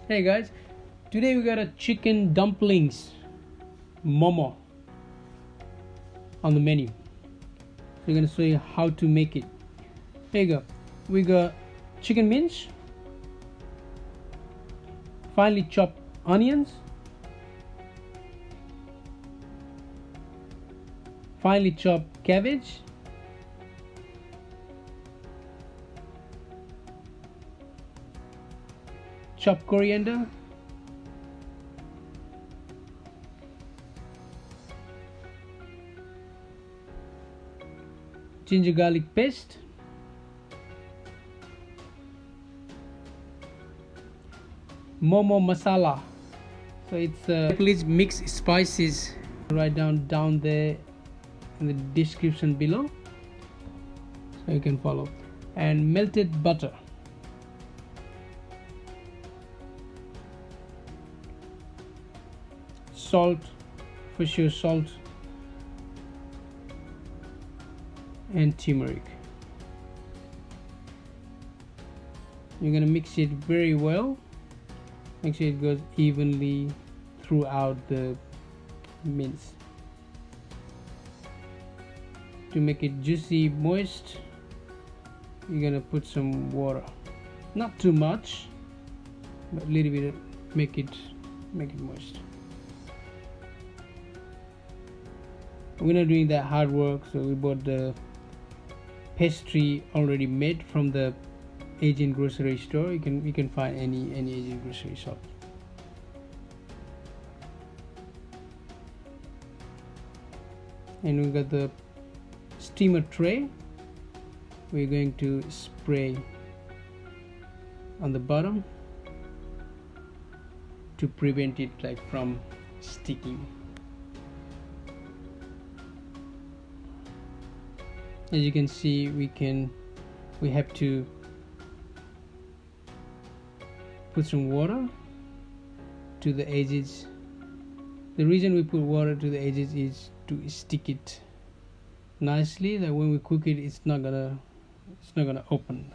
Hey guys, today we got a chicken dumplings Momo on the menu. So we're gonna show you how to make it. Here you go. We got chicken mince, finely chopped onions, finely chopped cabbage, chopped coriander, ginger garlic paste, Momo Masala. So it's please mix spices. Write down there in the description below so you can follow. And melted butter. Salt, for sure salt, and turmeric. You're gonna mix it very well. Make sure it goes evenly throughout the mince. To make it juicy, moist, you're gonna put some water. Not too much, but a little bit. Make it moist. We're not doing that hard work, so we bought the pastry already made from the Asian grocery store. You can find any Asian grocery shop. And we got the steamer tray. We're going to spray on the bottom to prevent it from sticking. As you can see, we have to put some water to the edges. The reason we put water to the edges is to stick it nicely, that when we cook it, it's not gonna open.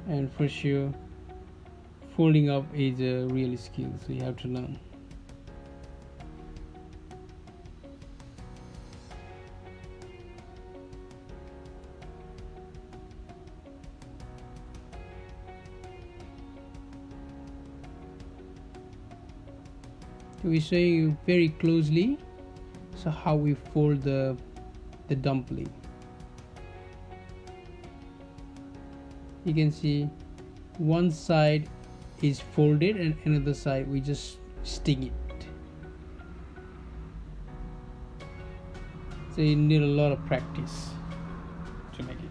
And for sure, folding up is a real skill, so you have to learn. We're showing you very closely so how we fold the dumpling. You can see one side is folded and another side we just stick it. So you need a lot of practice to make it.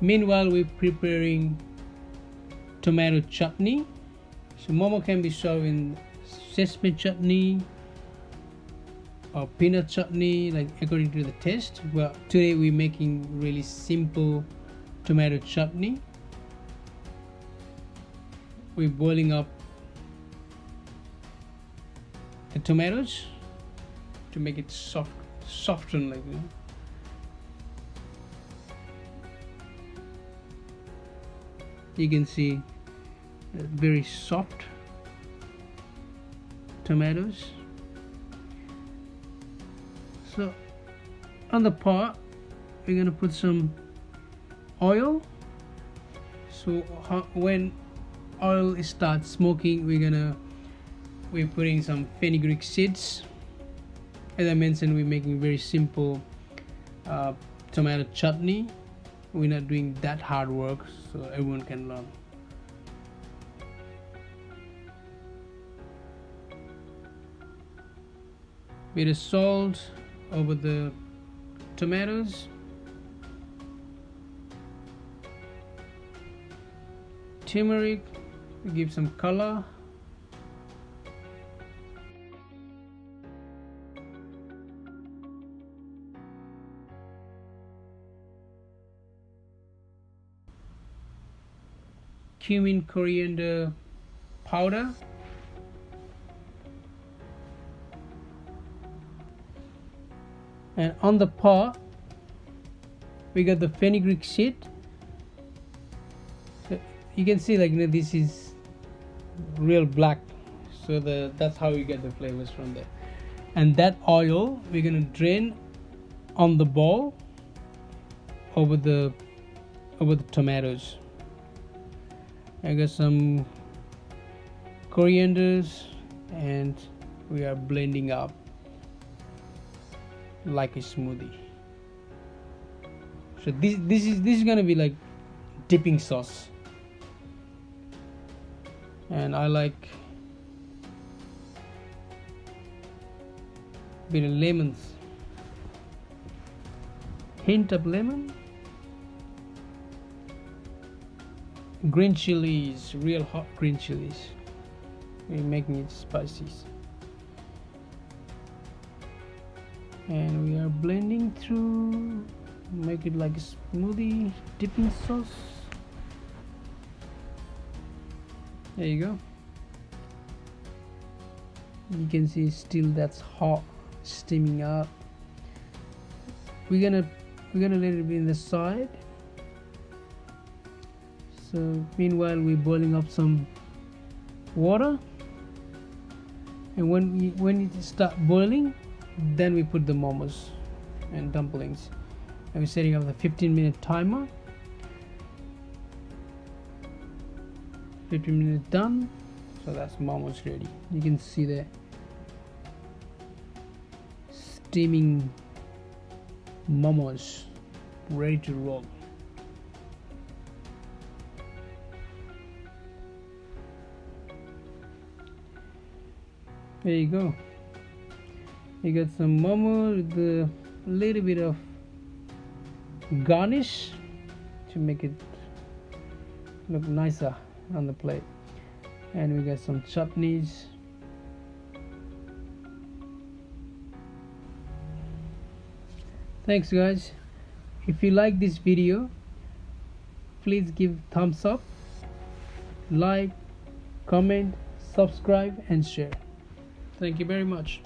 Meanwhile, we're preparing tomato chutney. So Momo can be served in sesame chutney or peanut chutney, according to the taste. Well, today we're making really simple tomato chutney. We're boiling up the tomatoes to make it soften like that. You can see very soft tomatoes. So on the pot, we're gonna put some oil. So when oil starts smoking, we're putting some fenugreek seeds. As I mentioned, we're making very simple tomato chutney. We're not doing that hard work, so everyone can learn. Bit of salt over the tomatoes. Turmeric to give some color. Cumin, coriander powder. And on the pot we got the fenugreek seed. So you can see, like, this is real black, so that's how you get the flavors from there. And that oil we're gonna drain on the bowl over the tomatoes. I got some corianders, and we are blending up like a smoothie. So this is gonna be like dipping sauce, and I like a bit of lemons, hint of lemon, green chilies, real hot green chilies. We're making it spicy, and we are blending through, make it like a smoothie dipping sauce. There you go. You can see still that's hot, steaming up. We're gonna let it be in the side. So meanwhile we're boiling up some water, and when it start boiling, then we put the momos and dumplings, and we're setting up the 15-minute timer. 15 minutes done, so that's momos ready. You can see the steaming momos ready to roll. There you go. You got some momo with a little bit of garnish to make it look nicer on the plate, and we got some chutneys. Thanks guys. If you like this video, please give thumbs up, like, comment, subscribe and share. Thank you very much.